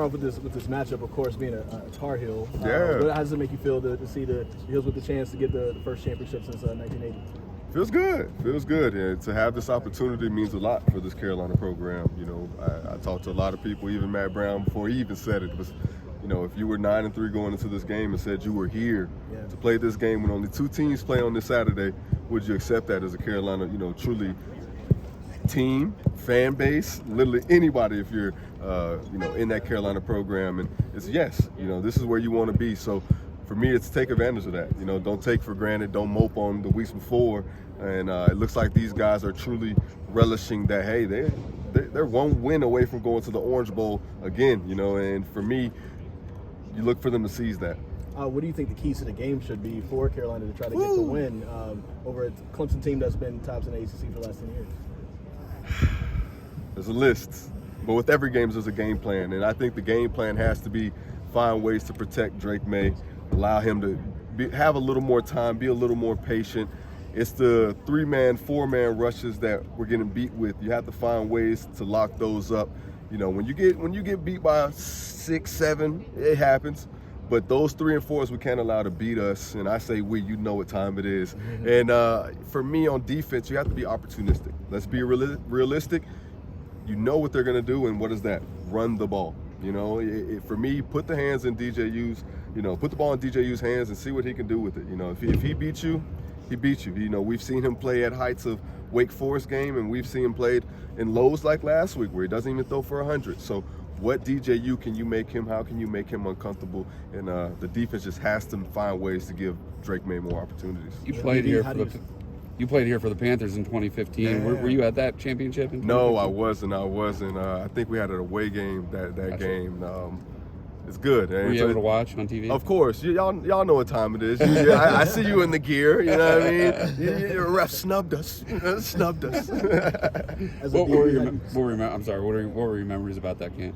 With this matchup, of course, being a Tar Heel, Yeah. how does it make you feel to see the Heels with the chance to get the first championship since 1980? Feels good. And to have this opportunity means a lot for this Carolina program. You know, I talked to a lot of people, even Matt Brown, before he even said it. Was, you know, if you were 9-3 going into this game and said you were here to play this game when only 2 teams play on this Saturday, would you accept that as a Carolina, you know, truly team, fan base, literally anybody if you're, you know, in that Carolina program? And it's yes, you know, this is where you want to be. So for me, it's take advantage of that. You know, don't take for granted, don't mope on the weeks before. And it looks like these guys are truly relishing that, hey, they're one win away from going to the Orange Bowl again, you know. And for me, you look for them to seize that. What do you think the keys to the game should be for Carolina to try to get the win over a Clemson team that's been tops in the ACC for the last 10 years? There's a list, but with every game there's a game plan, and I think the game plan has to be find ways to protect Drake May, allow him to have a little more time, be a little more patient. It's the 3-man, 4-man rushes that we're getting beat with. You have to find ways to lock those up. You know, when you get beat by 6, 7, it happens. But those 3 and 4s we can't allow to beat us. And I say we, you know what time it is. And for me on defense, you have to be opportunistic. Let's be realistic. You know what they're going to do, and what is that? Run the ball. You know, for me, put the hands in DJU's, you know, put the ball in DJU's hands and see what he can do with it. You know, if he beats you, he beats you. You know, we've seen him play at heights of Wake Forest game, and we've seen him played in lows like last week where he doesn't even throw for 100. So what DJU can you make him? How can you make him uncomfortable? And the defense just has to find ways to give Drake May more opportunities. You played here for the Panthers in 2015. Yeah. Were you at that championship in 2015? No, I wasn't. I think we had an away game that game. It's good. Were you able to watch on TV? Of course. Y'all know what time it is. I see you in the gear. You know what I mean? Your ref snubbed us. Snubbed us. What were your memories about that game?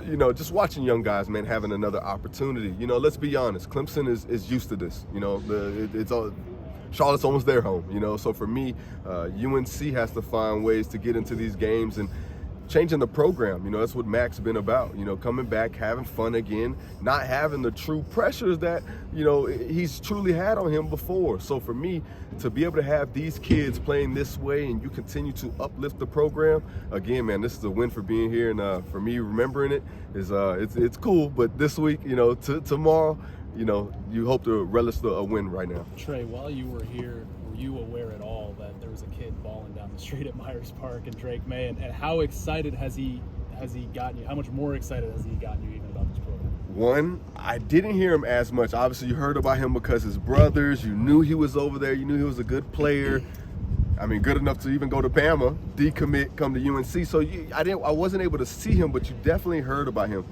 You know, just watching young guys, man, having another opportunity. You know, let's be honest. Clemson is used to this. You know, it's all. Charlotte's almost their home, you know. So for me, UNC has to find ways to get into these games and changing the program. You know, that's what Mac's been about. You know, coming back, having fun again, not having the true pressures that, you know, he's truly had on him before. So for me, to be able to have these kids playing this way and you continue to uplift the program, again, man, this is a win for being here. And for me, remembering it is it's cool. But this week, you know, tomorrow, you know, you hope to relish a win right now. Trey, while you were here, were you aware at all that there was a kid balling down the street at Myers Park and Drake May? And how excited has he gotten you? How much more excited has he gotten you even about this program? One, I didn't hear him as much. Obviously, you heard about him because his brothers. You knew he was over there. You knew he was a good player. I mean, good enough to even go to Bama, decommit, come to UNC. So I wasn't able to see him, but you definitely heard about him.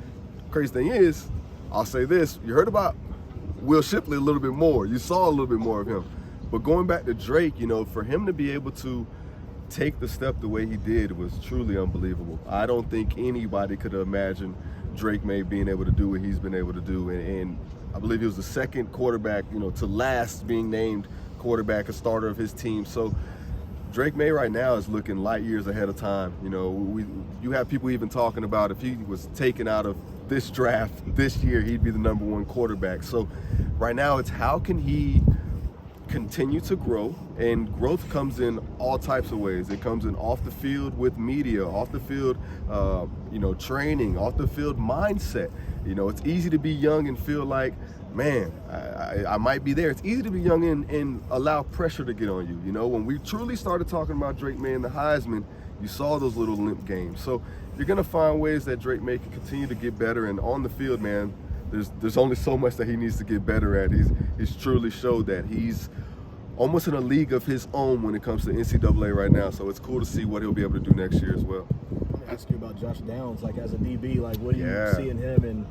Crazy thing is, I'll say this: you heard about Will Shipley a little bit more. You saw a little bit more of him. But going back to Drake, you know, for him to be able to take the step the way he did was truly unbelievable. I don't think anybody could imagine Drake May being able to do what he's been able to do. And I believe he was the second quarterback, you know, to last being named quarterback, a starter of his team. So Drake May right now is looking light years ahead of time. You know, you have people even talking about if he was taken out of this draft this year, he'd be the #1 quarterback. So right now it's how can he continue to grow, and growth comes in all types of ways. It comes in off the field with media, off the field, you know, training, off the field mindset. You know, it's easy to be young and feel like, man, I might be there. It's easy to be young and allow pressure to get on you. You know, when we truly started talking about Drake May and the Heisman, you saw those little limp games. So you're gonna find ways that Drake May can continue to get better, and on the field, man, there's only so much that he needs to get better at. He's truly showed that he's almost in a league of his own when it comes to NCAA right now. So it's cool to see what he'll be able to do next year as well. I'm gonna ask you about Josh Downs, like as a DB, like what do you see in him, and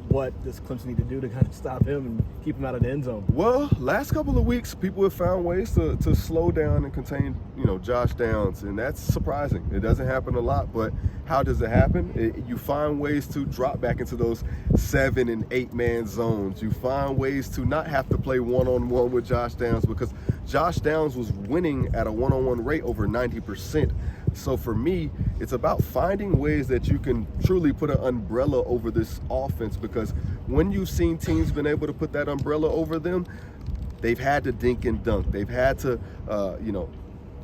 what does Clemson need to do to kind of stop him and keep him out of the end zone? Well, last couple of weeks, people have found ways to slow down and contain, you know, Josh Downs, and that's surprising. It doesn't happen a lot, but how does it happen? You find ways to drop back into those 7- and 8-man zones. You find ways to not have to play one-on-one with Josh Downs, because Josh Downs was winning at a one-on-one rate over 90%. So for me, it's about finding ways that you can truly put an umbrella over this offense, because when you've seen teams been able to put that umbrella over them, they've had to dink and dunk. They've had to,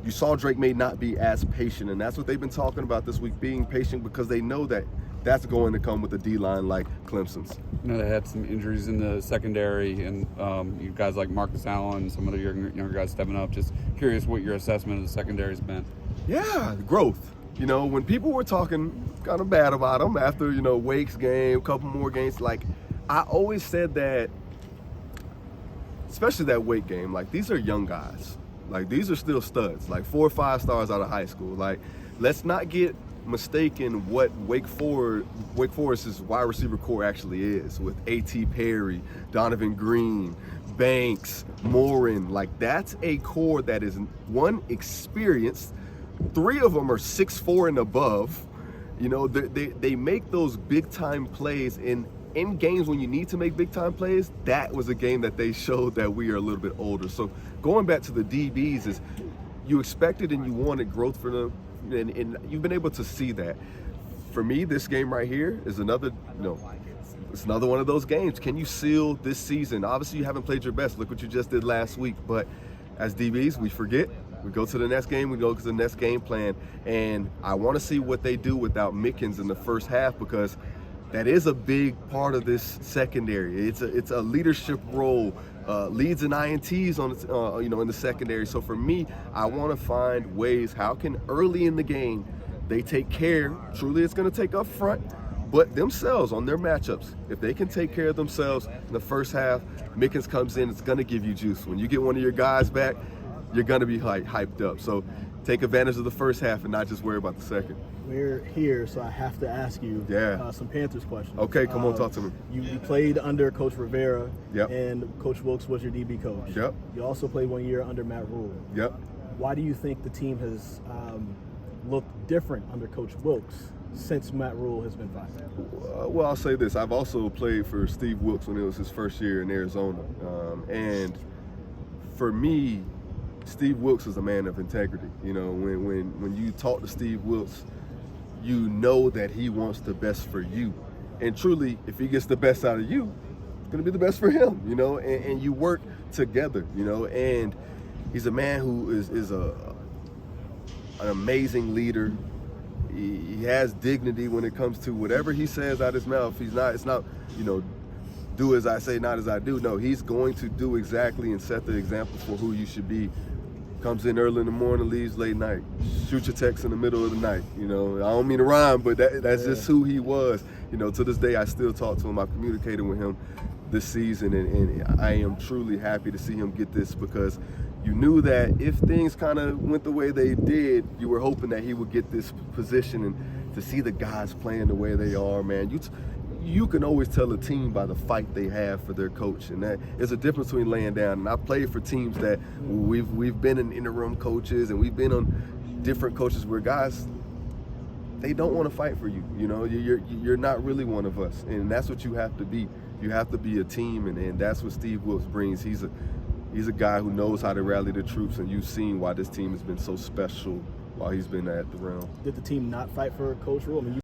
you saw Drake May not be as patient, and that's what they've been talking about this week, being patient, because they know that that's going to come with a D-line like Clemson's. They had some injuries in the secondary, and you guys like Marcus Allen, some of the younger guys stepping up. Just curious what your assessment of the secondary's been. Yeah, growth. When people were talking kind of bad about them after, Wake's game, a couple more games, I always said that, especially that Wake game, these are young guys. These are still studs, 4 or 5 stars out of high school. Let's not get mistaken what Wake Forest's wide receiver core actually is, with A.T. Perry, Donovan Green, Banks, Morin. That's a core that is, one, experienced. 3 of them are 6'4" and above. They make those big time plays in games when you need to make big time plays. That was a game that they showed that we are a little bit older. So going back to the DBs, is you expected and you wanted growth for them, and you've been able to see that. For me, this game right here is another, it's another one of those games. Can you seal this season? Obviously, you haven't played your best. Look what you just did last week. But as DBs, we forget. We go to the next game, we go to the next game plan, and I want to see what they do without Mickens in the first half, because that is a big part of this secondary. It's a leadership role, leads and INTs on in the secondary. So for me, I want to find ways how can early in the game they take care. Truly, it's going to take up front, but themselves on their matchups. If they can take care of themselves in the first half, Mickens comes in. It's going to give you juice. When you get one of your guys back, you're going to be hyped up. So take advantage of the first half and not just worry about the second. We're here, so I have to ask you some Panthers questions. Okay, come on, talk to me. You played under Coach Rivera, yep, and Coach Wilkes was your DB coach. Yep. You also played 1 year under Matt Rule. Yep. Why do you think the team has looked different under Coach Wilkes since Matt Rule has been fired? Well, I'll say this. I've also played for Steve Wilkes when it was his first year in Arizona. And for me, Steve Wilkes is a man of integrity. When you talk to Steve Wilkes, you know that he wants the best for you. And truly, if he gets the best out of you, it's going to be the best for him, and you work together, and he's a man who is an amazing leader. He has dignity when it comes to whatever he says out his mouth. It's not, do as I say, not as I do. No, he's going to do exactly and set the example for who you should be. Comes in early in the morning, leaves late night. Shoot your text in the middle of the night. I don't mean to rhyme, but that's just who he was. To this day, I still talk to him. I've communicated with him this season, and I am truly happy to see him get this, because you knew that if things kind of went the way they did, you were hoping that he would get this position, and to see the guys playing the way they are, man, you can always tell a team by the fight they have for their coach, and that is a difference between laying down. And I played for teams that we've been in interim coaches, and we've been on different coaches where guys, they don't want to fight for you. You're not really one of us, and that's what you have to be. You have to be a team, and that's what Steve Wilkes brings. He's a guy who knows how to rally the troops, and you've seen why this team has been so special while he's been at the realm. Did the team not fight for Coach Rule?